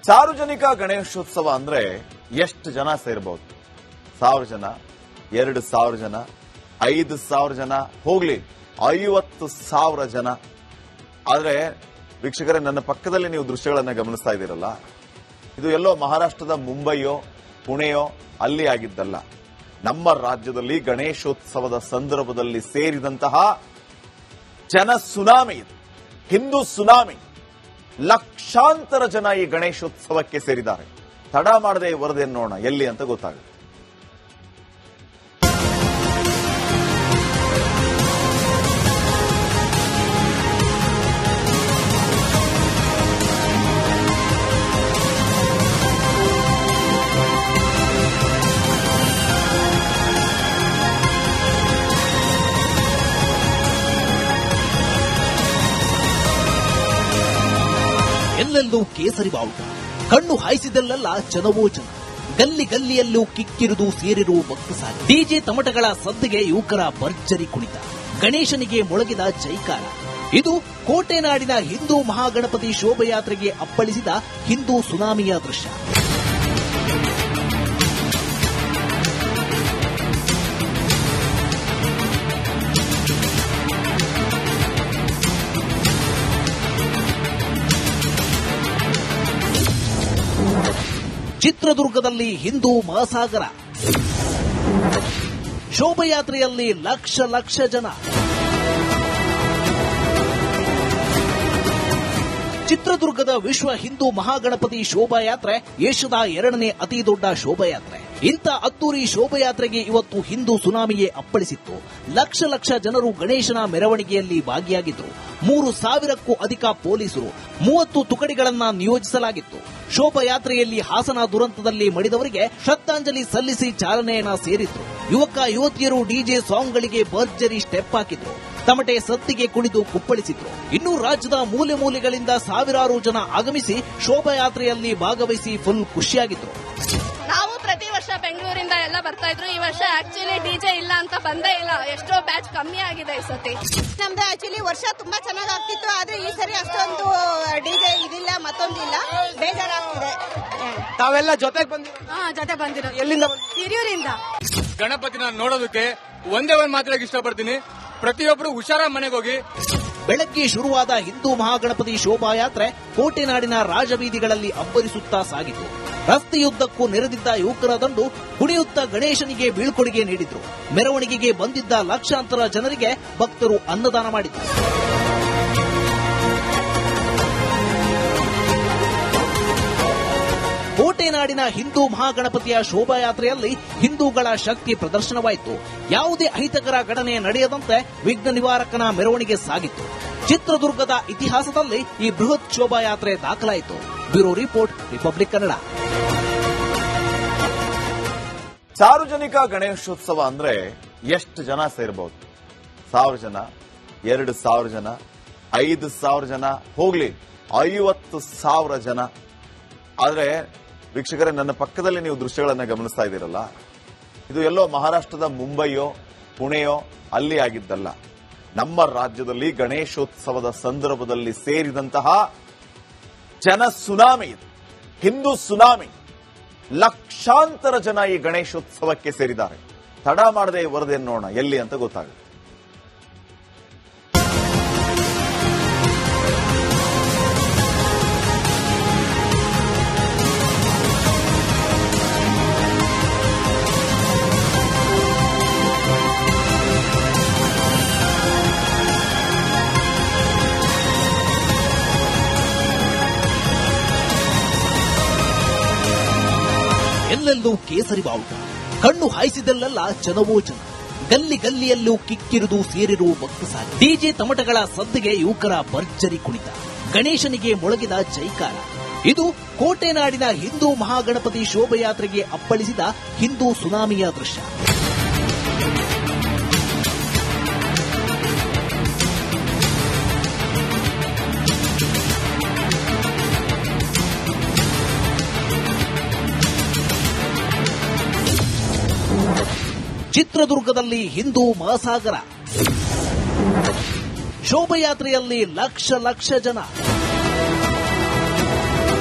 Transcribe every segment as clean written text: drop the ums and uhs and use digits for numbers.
ಸಾರ್ವಜನಿಕ ಗಣೇಶೋತ್ಸವ ಅಂದ್ರೆ ಎಷ್ಟು ಜನ ಸೇರಬಹುದು? 1000 ಜನ, 2000 ಜನ, 5000 ಜನ, ಹೋಗ್ಲಿ 50,000 ಜನ. ಆದ್ರೆ ವೀಕ್ಷಕರೇ, ನನ್ನ ಪಕ್ಕದಲ್ಲಿ ನೀವು ದೃಶ್ಯಗಳನ್ನ ಗಮನಿಸ್ತಾ ಇದ್ದೀರಲ್ಲ, ಇದು ಎಲ್ಲೋ ಮಹಾರಾಷ್ಟ್ರದ ಮುಂಬೈಯೋ ಪುಣೆಯೋ ಅಲ್ಲಿ ಆಗಿದ್ದಲ್ಲ. ನಮ್ಮ ರಾಜ್ಯದಲ್ಲಿ ಗಣೇಶೋತ್ಸವದ ಸಂದರ್ಭದಲ್ಲಿ ಸೇರಿದಂತಹ ಜನ ಸುನಾಮಿ ಇದು, ಹಿಂದೂ ಸುನಾಮಿ. ಲಕ್ಷಾಂತರ ಜನ ಈ ಗಣೇಶೋತ್ಸವಕ್ಕೆ ಸೇರಿದ್ದಾರೆ. ತಡ ಮಾಡದೆ ವರದಿ ನೋಡೋಣ ಎಲ್ಲಿ ಅಂತ ಗೊತ್ತಾಗುತ್ತೆ. ಎಲ್ಲೆಲ್ಲೂ ಕೇಸರಿ ಬಾವುಟ, ಕಣ್ಣು ಹಾಯಿಸಿದಲ್ಲೆಲ್ಲ ಜನವೋ ಜನ, ಗಲ್ಲಿ ಗಲ್ಲಿಯಲ್ಲೂ ಕಿಕ್ಕಿರಿದು ಸೇರಿರುವ ಭಕ್ತಸಾಗಿ, ಡಿಜೆ ತಮಟಗಳ ಸದ್ದಿಗೆ ಯುವಕರ ಭರ್ಜರಿ ಕುಣಿತ, ಗಣೇಶನಿಗೆ ಮೊಳಗಿದ ಜೈಕಾರ. ಇದು ಕೋಟೆನಾಡಿನ ಹಿಂದೂ ಮಹಾಗಣಪತಿ ಶೋಭಯಾತ್ರೆಗೆ ಅಪ್ಪಳಿಸಿದ ಹಿಂದೂ ಸುನಾಮಿಯ ದೃಶ್ಯ. ಚಿತ್ರದುರ್ಗದಲ್ಲಿ ಹಿಂದೂ ಮಹಾಸಾಗರ, ಶೋಭಯಾತ್ರೆಯಲ್ಲಿ ಲಕ್ಷ ಲಕ್ಷ ಜನ. ಚಿತ್ರದುರ್ಗದ ವಿಶ್ವ ಹಿಂದೂ ಮಹಾಗಣಪತಿ ಶೋಭಾಯಾತ್ರೆ ಏಷ್ಯಾದ 2ನೇ ಅತಿ ದೊಡ್ಡ ಶೋಭಾಯಾತ್ರೆ. ಇಂಥ ಅದ್ದೂರಿ ಶೋಭಾಯಾತ್ರೆಗೆ ಇವತ್ತು ಹಿಂದೂ ಸುನಾಮಿಯೇ ಅಪ್ಪಳಿಸಿತ್ತು. ಲಕ್ಷ ಲಕ್ಷ ಜನರು ಗಣೇಶನ ಮೆರವಣಿಗೆಯಲ್ಲಿ ಭಾಗಿಯಾಗಿದ್ದರು. 3,000ಕ್ಕೂ ಅಧಿಕ ಪೊಲೀಸರು, 30 ತುಕಡಿಗಳನ್ನ ನಿಯೋಜಿಸಲಾಗಿತ್ತು. ಶೋಭಾಯಾತ್ರೆಯಲ್ಲಿ ಹಾಸನ ದುರಂತದಲ್ಲಿ ಮಡಿದವರಿಗೆ ಶ್ರದ್ಧಾಂಜಲಿ ಸಲ್ಲಿಸಿ ಚಾಲನೆಯನ್ನ ಸೇರಿದ್ರು. ಯುವಕ ಯುವತಿಯರು ಡಿಜೆ ಸಾಂಗ್ಗಳಿಗೆ ಭರ್ಜರಿ ಸ್ಟೆಪ್ ಹಾಕಿದ್ರು, ತಮಟೆ ಸತ್ತಿಗೆ ಕುಣಿದು ಕುಪ್ಪಳಿಸಿದ್ರು. ಇನ್ನು ರಾಜ್ಯದ ಮೂಲೆ ಮೂಲೆಗಳಿಂದ ಸಾವಿರಾರು ಜನ ಆಗಮಿಸಿ ಶೋಭಾಯಾತ್ರೆಯಲ್ಲಿ ಭಾಗವಹಿಸಿ ಫುಲ್ ಖುಷಿಯಾಗಿದ್ರು. ನಾವು ಪ್ರತಿ ವರ್ಷ ಬೆಂಗಳೂರಿಂದ ಎಲ್ಲ ಬರ್ತಾ ಇದ್ರು. ಈ ವರ್ಷ ಆಕ್ಚುಲಿ ಡಿಜೆ ಇಲ್ಲ ಅಂತ ಬಂದೇ ಇಲ್ಲ. ಎಷ್ಟೋ ಬ್ಯಾಚ್ ಕಮ್ಮಿ ಆಗಿದೆ ಈ ಸತಿ. ನಮ್ದು ಆಕ್ಚುಲಿ ವರ್ಷ ತುಂಬಾ ಚೆನ್ನಾಗಿ ಆಗ್ತಿತ್ತು, ಆದ್ರೆ ಈ ಸರಿ ಅಷ್ಟೊಂದು ಡಿಜೆ ಇದಿಲ್ಲ, ಮತ್ತೊಂದಿಲ್ಲ, ಬೇಜಾರಾಗ್ತಿದೆ. ತಾವೆಲ್ಲ ಜೊತೆಗೆ ಬಂದಿರೋ ಎಲ್ಲಿಂದ? ಹಿರಿಯೂರಿಂದ. ಗಣಪತಿನ ನೋಡೋದಕ್ಕೆ ಒಂದೇ ಒಂದು ಮಾತ್ರ ಇಷ್ಟಪಡ್ತೀನಿ, ಪ್ರತಿಯೊಬ್ಬರು ಹುಷಾರಾಗಿ ಮನೆಗೆ ಹೋಗಿ. ಬೆಳಗ್ಗೆ ಶುರುವಾದ ಹಿಂದೂ ಮಹಾಗಣಪತಿ ಶೋಭಾಯಾತ್ರೆ ಕೋಟೆನಾಡಿನ ರಾಜಬೀದಿಗಳಲ್ಲಿ ಅಬ್ಬರಿಸುತ್ತಾ ಸಾಗಿತು. ರಸ್ತೆಯುದ್ದಕ್ಕೂ ನೆರೆದಿದ್ದ ಯುವಕರ ದಂಡು ಕುಣಿಯುತ್ತಾ ಗಣೇಶನಿಗೆ ಬೀಳ್ಕೊಡುಗೆ ನೀಡಿದ್ರು. ಮೆರವಣಿಗೆಗೆ ಬಂದಿದ್ದ ಲಕ್ಷಾಂತರ ಜನರಿಗೆ ಭಕ್ತರು ಅನ್ನದಾನ ಮಾಡಿದ್ರು. ಕೋಟೆನಾಡಿನ ಹಿಂದೂ ಮಹಾಗಣಪತಿಯ ಶೋಭಾಯಾತ್ರೆಯಲ್ಲಿ ಹಿಂದೂಗಳ ಶಕ್ತಿ ಪ್ರದರ್ಶನವಾಯಿತು. ಯಾವುದೇ ಅಹಿತಕರ ಘಟನೆ ನಡೆಯದಂತೆ ವಿಘ್ನ ನಿವಾರಕನ ಮೆರವಣಿಗೆ ಸಾಗಿತ್ತು. ಚಿತ್ರದುರ್ಗದ ಇತಿಹಾಸದಲ್ಲಿ ಈ ಬೃಹತ್ ಶೋಭಾಯಾತ್ರೆ ದಾಖಲಾಯಿತು. Bureau report, Republic Kannada. ಸಾರ್ವಜನಿಕ ಗಣೇಶೋತ್ಸವ ಅಂದ್ರೆ ಎಷ್ಟು ಜನ ಸೇರಬಹುದು? 1000 ಜನ, 2000 ಜನ, 5000 ಜನ, ಹೋಗ್ಲಿ 50,000 ಜನ. ಆದ್ರೆ ವೀಕ್ಷಕರೇ, ನನ್ನ ಪಕ್ಕದಲ್ಲಿ ನೀವು ದೃಶ್ಯಗಳನ್ನ ಗಮನಿಸ್ತಾ ಇದ್ದೀರಲ್ಲ, ಇದು ಎಲ್ಲೋ ಮಹಾರಾಷ್ಟ್ರದ ಮುಂಬೈಯೋ ಪುಣೆಯೋ ಅಲ್ಲಿ ಆಗಿದ್ದಲ್ಲ. ನಮ್ಮ ರಾಜ್ಯದಲ್ಲಿ ಗಣೇಶೋತ್ಸವದ ಸಂದರ್ಭದಲ್ಲಿ ಸೇರಿದಂತಹ ಜನ ಸುನಾಮಿ ಇದು, ಹಿಂದೂ ಸುನಾಮಿ. ಲಕ್ಷಾಂತರ ಜನ ಈ ಗಣೇಶೋತ್ಸವಕ್ಕೆ ಸೇರಿದ್ದಾರೆ. ತಡ ಮಾಡದೆ ವರದಿ ನೋಡೋಣ ಎಲ್ಲಿ ಅಂತ ಗೊತ್ತಾಗುತ್ತೆ. ಎಲ್ಲೆಲ್ಲೂ ಕೇಸರಿ ಬಾವುಟ, ಕಣ್ಣು ಹಾಯಿಸಿದಲ್ಲೆಲ್ಲ ಜನವೋ ಜನ, ಗಲ್ಲಿ ಗಲ್ಲಿಯಲ್ಲೂ ಕಿಕ್ಕಿರಿದು ಸೇರಿರುವ ಭಕ್ತಸಾಗಿ, ಡಿಜೆ ತಮಟಗಳ ಸದ್ದಿಗೆ ಯುವಕರ ಭರ್ಜರಿ ಕುಣಿತ, ಗಣೇಶನಿಗೆ ಮೊಳಗಿದ ಜೈಕಾರ. ಇದು ಕೋಟೆನಾಡಿನ ಹಿಂದೂ ಮಹಾಗಣಪತಿ ಶೋಭಯಾತ್ರೆಗೆ ಅಪ್ಪಳಿಸಿದ ಹಿಂದೂ ಸುನಾಮಿಯ ದೃಶ್ಯ. ಚಿತ್ರದುರ್ಗದಲ್ಲಿ ಹಿಂದೂ ಮಹಾಸಾಗರ, ಶೋಭಯಾತ್ರೆಯಲ್ಲಿ ಲಕ್ಷ ಲಕ್ಷ ಜನ.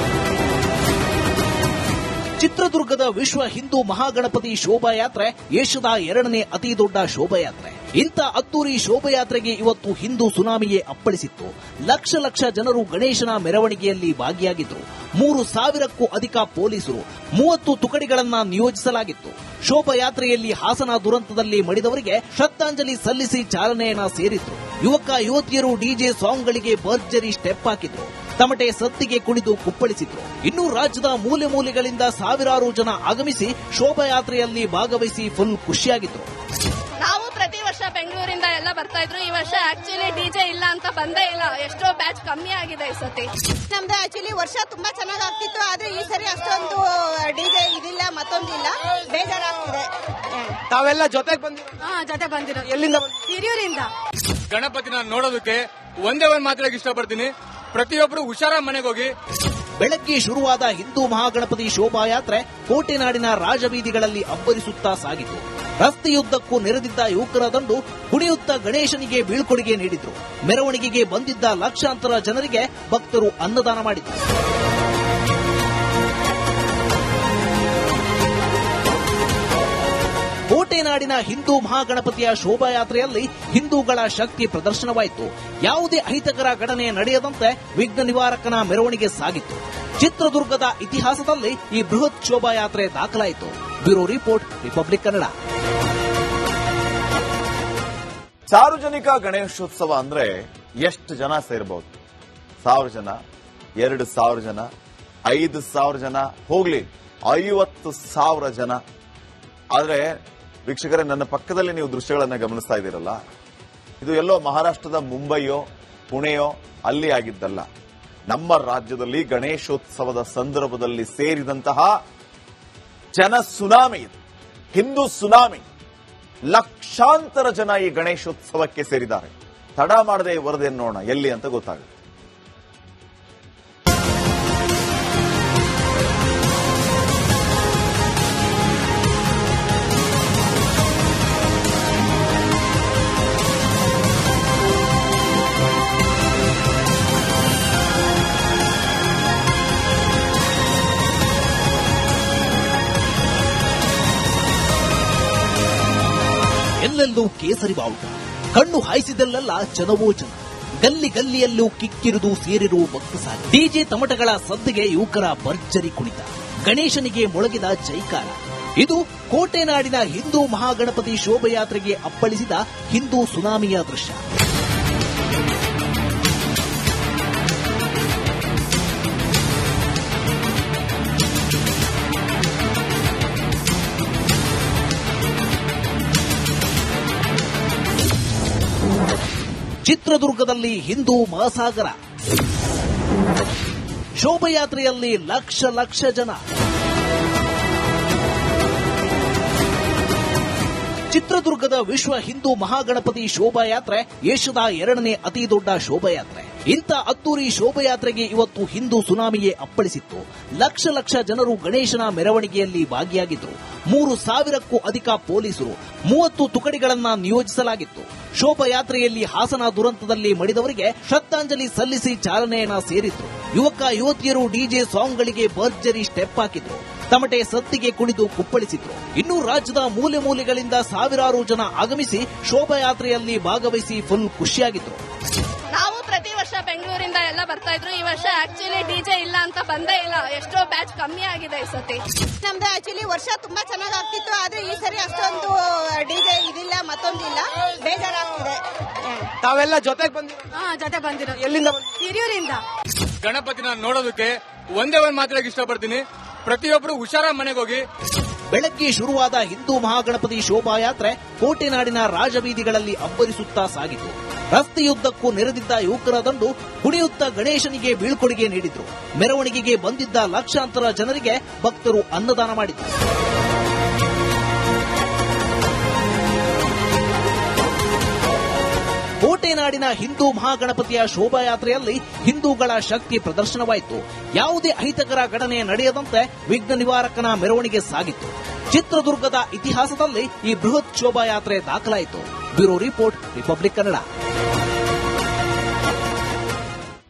ಚಿತ್ರದುರ್ಗದ ವಿಶ್ವ ಹಿಂದೂ ಮಹಾಗಣಪತಿ ಶೋಭಾಯಾತ್ರೆ ಏಷ್ಯಾದ 2ನೇ ಅತಿ ದೊಡ್ಡ ಶೋಭಾಯಾತ್ರೆ. ಇಂಥ ಅದ್ದೂರಿ ಶೋಭಾಯಾತ್ರೆಗೆ ಇವತ್ತು ಹಿಂದೂ ಸುನಾಮಿಯೇ ಅಪ್ಪಳಿಸಿತ್ತು. ಲಕ್ಷ ಲಕ್ಷ ಜನರು ಗಣೇಶನ ಮೆರವಣಿಗೆಯಲ್ಲಿ ಭಾಗಿಯಾಗಿದ್ದರು. 3,000ಕ್ಕೂ ಅಧಿಕ ಪೊಲೀಸರು, 30 ತುಕಡಿಗಳನ್ನ ನಿಯೋಜಿಸಲಾಗಿತ್ತು. ಶೋಭಾಯಾತ್ರೆಯಲ್ಲಿ ಹಾಸನ ದುರಂತದಲ್ಲಿ ಮಡಿದವರಿಗೆ ಶ್ರದ್ಧಾಂಜಲಿ ಸಲ್ಲಿಸಿ ಚಾಲನೆಯನ್ನ ಸೇರಿದ್ರು. ಯುವಕ ಯುವತಿಯರು ಡಿಜೆ ಸಾಂಗ್ಗಳಿಗೆ ಭರ್ಜರಿ ಸ್ಟೆಪ್ ಹಾಕಿದ್ರು. ತಮಟೆ ಸತ್ತಿಗೆ ಕುಣಿದು ಕುಪ್ಪಳಿಸಿದ್ರು. ಇನ್ನು ರಾಜ್ಯದ ಮೂಲೆ ಮೂಲೆಗಳಿಂದ ಸಾವಿರಾರು ಜನ ಆಗಮಿಸಿ ಶೋಭಾಯಾತ್ರೆಯಲ್ಲಿ ಭಾಗವಹಿಸಿ ಫುಲ್ ಖುಷಿಯಾಗಿದ್ರು. ನಾವು ಪ್ರತಿ ವರ್ಷ ಬೆಂಗಳೂರಿಂದ ಎಲ್ಲ ಬರ್ತಾ ಇದ್ರು. ಈ ವರ್ಷ ಆಕ್ಚುಲಿ ಡಿಜೆ ಇಲ್ಲ ಅಂತ ಬಂದೇ ಇಲ್ಲ. ಎಷ್ಟೋ ಬ್ಯಾಚ್ ಕಮ್ಮಿ ಆಗಿದೆ ಈ ಸತಿ. ನಮ್ದು ಆಕ್ಚುಲಿ ವರ್ಷ ತುಂಬಾ ಚೆನ್ನಾಗ್ ಆಗ್ತಿತ್ತು, ಆದ್ರೆ ಈ ಸರಿ ಅಷ್ಟೊಂದು ಡಿಜೆ ಇದಿಲ್ಲ, ಮತ್ತೊಂದಿಲ್ಲ, ಬೇಜಾರಾಗ್ತಿದೆ. ತಾವೆಲ್ಲ ಜೊತೆಗೆ ಜೊತೆ ಬಂದಿರೋ ಎಲ್ಲಿಂದ? ಹಿರಿಯೂರಿಂದ. ಗಣಪತಿನ ನೋಡೋದಕ್ಕೆ ಒಂದೇ ಒಂದ್ ಮಾತಾಡಕ್ಕೆ ಇಷ್ಟಪಡ್ತೀನಿ, ಪ್ರತಿಯೊಬ್ಬರು ಹುಷಾರಾಗಿ ಮನೆಗೆ ಹೋಗಿ. ಬೆಳಗ್ಗೆ ಶುರುವಾದ ಹಿಂದೂ ಮಹಾಗಣಪತಿ ಶೋಭಾಯಾತ್ರೆ ಕೋಟೆನಾಡಿನ ರಾಜಬೀದಿಗಳಲ್ಲಿ ಅಬ್ಬರಿಸುತ್ತಾ ಸಾಗಿತು. ರಸ್ತೆಯುದ್ದಕ್ಕೂ ನೆರೆದಿದ್ದ ಯುವಕರ ದಂಡು ಕುಣಿಯುತ್ತಾ ಗಣೇಶನಿಗೆ ಬೀಳ್ಕೊಡುಗೆ ನೀಡಿದ್ರು. ಮೆರವಣಿಗೆಗೆ ಬಂದಿದ್ದ ಲಕ್ಷಾಂತರ ಜನರಿಗೆ ಭಕ್ತರು ಅನ್ನದಾನ ಮಾಡಿದ್ರು. ಕೋಟೆನಾಡಿನ ಹಿಂದೂ ಮಹಾಗಣಪತಿಯ ಶೋಭಾಯಾತ್ರೆಯಲ್ಲಿ ಹಿಂದೂಗಳ ಶಕ್ತಿ ಪ್ರದರ್ಶನವಾಯಿತು. ಯಾವುದೇ ಅಹಿತಕರ ಘಟನೆ ನಡೆಯದಂತೆ ವಿಘ್ನ ನಿವಾರಕನ ಮೆರವಣಿಗೆ ಸಾಗಿತ್ತು. ಚಿತ್ರದುರ್ಗದ ಇತಿಹಾಸದಲ್ಲಿ ಈ ಬೃಹತ್ ಶೋಭಾಯಾತ್ರೆ ದಾಖಲಾಯಿತು. Bureau report, Republic Kannada. ಸಾರ್ವಜನಿಕ ಗಣೇಶೋತ್ಸವ ಅಂದ್ರೆ ಎಷ್ಟು ಜನ ಸೇರಬಹುದು? 1,000 ಜನ, 2,000 ಜನ, 5,000 ಜನ, ಹೋಗ್ಲಿ 50,000 ಜನ. ಆದ್ರೆ ವೀಕ್ಷಕರೇ, ನನ್ನ ಪಕ್ಕದಲ್ಲಿ ನೀವು ದೃಶ್ಯಗಳನ್ನ ಗಮನಿಸ್ತಾ ಇದ್ದೀರಲ್ಲ, ಇದು ಎಲ್ಲೋ ಮಹಾರಾಷ್ಟ್ರದ ಮುಂಬೈಯೋ ಪುಣೆಯೋ ಅಲ್ಲಿ ಆಗಿದ್ದಲ್ಲ. ನಮ್ಮ ರಾಜ್ಯದಲ್ಲಿ ಗಣೇಶೋತ್ಸವದ ಸಂದರ್ಭದಲ್ಲಿ ಸೇರಿದಂತಹ ಜನ ಸುನಾಮಿ ಇದು, ಹಿಂದೂ ಸುನಾಮಿ. ಲಕ್ಷಾಂತರ ಜನ ಈ ಗಣೇಶೋತ್ಸವಕ್ಕೆ ಸೇರಿದ್ದಾರೆ. ತಡ ಮಾಡದೆ ವರದಿಯನ್ನು ನೋಡೋಣ ಎಲ್ಲಿ ಅಂತ ಗೊತ್ತಾಗುತ್ತೆ. ಎಲ್ಲೆಲ್ಲೂ ಕೇಸರಿ ಬಾವುಟ, ಕಣ್ಣು ಹಾಯಿಸಿದಲ್ಲೆಲ್ಲ ಜನವೋ ಜನ, ಗಲ್ಲಿ ಗಲ್ಲಿಯಲ್ಲೂ ಕಿಕ್ಕಿರಿದು ಸೇರಿರುವ ಭಕ್ತ ಸಾಗಿ. ಡಿಜೆ ತಮಟಗಳ ಸದ್ದಿಗೆ ಯುವಕರ ಭರ್ಜರಿ ಕುಣಿತ, ಗಣೇಶನಿಗೆ ಮೊಳಗಿದ ಜೈಕಾರ. ಇದು ಕೋಟೆನಾಡಿನ ಹಿಂದೂ ಮಹಾಗಣಪತಿ ಶೋಭಾಯಾತ್ರೆಗೆ ಅಪ್ಪಳಿಸಿದ ಹಿಂದೂ ಸುನಾಮಿಯ ದೃಶ್ಯ. ಚಿತ್ರದುರ್ಗದಲ್ಲಿ ಹಿಂದೂ ಮಹಾಸಾಗರ, ಶೋಭಾಯಾತ್ರೆಯಲ್ಲಿ ಲಕ್ಷ ಲಕ್ಷ ಜನ. ಚಿತ್ರದುರ್ಗದ ವಿಶ್ವ ಹಿಂದೂ ಮಹಾಗಣಪತಿ ಶೋಭಾಯಾತ್ರೆ ಏಷ್ಯಾದ 2ನೇ ಅತಿ ದೊಡ್ಡ ಶೋಭಾಯಾತ್ರೆ. ಇಂಥ ಅದ್ದೂರಿ ಶೋಭಾಯಾತ್ರೆಗೆ ಇವತ್ತು ಹಿಂದೂ ಸುನಾಮಿಯೇ ಅಪ್ಪಳಿಸಿತ್ತು. ಲಕ್ಷ ಲಕ್ಷ ಜನರು ಗಣೇಶನ ಮೆರವಣಿಗೆಯಲ್ಲಿ ಭಾಗಿಯಾಗಿದ್ದರು. 3,000ಕ್ಕೂ ಅಧಿಕ ಪೊಲೀಸರು, 30 ತುಕಡಿಗಳನ್ನ ನಿಯೋಜಿಸಲಾಗಿತ್ತು. ಶೋಭಾಯಾತ್ರೆಯಲ್ಲಿ ಹಾಸನ ದುರಂತದಲ್ಲಿ ಮಡಿದವರಿಗೆ ಶ್ರದ್ಧಾಂಜಲಿ ಸಲ್ಲಿಸಿ ಚಾಲನೆಯನ್ನ ಸೇರಿದ್ರು. ಯುವಕ ಯುವತಿಯರು ಡಿಜೆ ಸಾಂಗ್ಗಳಿಗೆ ಭರ್ಜರಿ ಸ್ಟೆಪ್ ಹಾಕಿದ್ರು. ತಮಟೆ ಸತ್ತಿಗೆ ಕುಣಿದು ಕುಪ್ಪಳಿಸಿದ್ರು. ಇನ್ನು ರಾಜ್ಯದ ಮೂಲೆ ಮೂಲೆಗಳಿಂದ ಸಾವಿರಾರು ಜನ ಆಗಮಿಸಿ ಶೋಭಾಯಾತ್ರೆಯಲ್ಲಿ ಭಾಗವಹಿಸಿ ಫುಲ್ ಖುಷಿಯಾಗಿದ್ರು. ನಾವು ಪ್ರತಿ ವರ್ಷ ಬೆಂಗಳೂರಿಂದ ಎಲ್ಲ ಬರ್ತಾ ಇದ್ರು. ಈ ವರ್ಷ ಆಕ್ಚುಲಿ ಡಿಜೆ ಇಲ್ಲ ಅಂತ ಬಂದೇ ಇಲ್ಲ. ಎಷ್ಟೋ ಬ್ಯಾಚ್ ಕಮ್ಮಿ ಆಗಿದೆ ಈ ಸತಿ. ನಮ್ದು ಆಕ್ಚುಲಿ ವರ್ಷ ತುಂಬಾ ಚೆನ್ನಾಗ್ ಆಗ್ತಿತ್ತು, ಆದ್ರೆ ಈ ಸರಿ ಅಷ್ಟೊಂದು ಡಿಜೆ ಇದಿಲ್ಲ, ಮತ್ತೊಂದಿಲ್ಲ, ಬೇಜಾರಾಗ್ತಿದೆ. ತಾವೆಲ್ಲ ಜೊತೆಗೆ ಜೊತೆ ಬಂದಿರೋ ಎಲ್ಲಿಂದ? ಹಿರಿಯೂರಿಂದ. ಗಣಪತಿನ ನೋಡೋದಕ್ಕೆ ಒಂದೇ ಒಂದ್ ಮಾತಾಡಕ್ಕೆ ಇಷ್ಟಪಡ್ತೀನಿ, ಪ್ರತಿಯೊಬ್ಬರು ಹುಷಾರಾಗಿ ಮನೆಗೆ ಹೋಗಿ. ಬೆಳಗ್ಗೆ ಶುರುವಾದ ಹಿಂದೂ ಮಹಾಗಣಪತಿ ಶೋಭಾಯಾತ್ರೆ ಕೋಟೆನಾಡಿನ ರಾಜಬೀದಿಗಳಲ್ಲಿ ಅಬ್ಬರಿಸುತ್ತಾ ಸಾಗಿತು. ರಸ್ತೆಯುದ್ದಕ್ಕೂ ನೆರೆದಿದ್ದ ಯುವಕರ ದಂಡು ಕುಣಿಯುತ್ತಾ ಗಣೇಶನಿಗೆ ಬೀಳ್ಕೊಡುಗೆ ನೀಡಿದ್ರು. ಮೆರವಣಿಗೆಗೆ ಬಂದಿದ್ದ ಲಕ್ಷಾಂತರ ಜನರಿಗೆ ಭಕ್ತರು ಅನ್ನದಾನ ಮಾಡಿದ್ರು. ಕೋಟೆನಾಡಿನ ಹಿಂದೂ ಮಹಾಗಣಪತಿಯ ಶೋಭಾಯಾತ್ರೆಯಲ್ಲಿ ಹಿಂದೂಗಳ ಶಕ್ತಿ ಪ್ರದರ್ಶನವಾಯಿತು. ಯಾವುದೇ ಅಹಿತಕರ ಘಟನೆ ನಡೆಯದಂತೆ ವಿಘ್ನ ನಿವಾರಕನ ಮೆರವಣಿಗೆ ಸಾಗಿತ್ತು. ಚಿತ್ರದುರ್ಗದ ಇತಿಹಾಸದಲ್ಲಿ ಈ ಬೃಹತ್ ಶೋಭಾಯಾತ್ರೆ ದಾಖಲಾಯಿತು. Bureau report, Republic Kannada.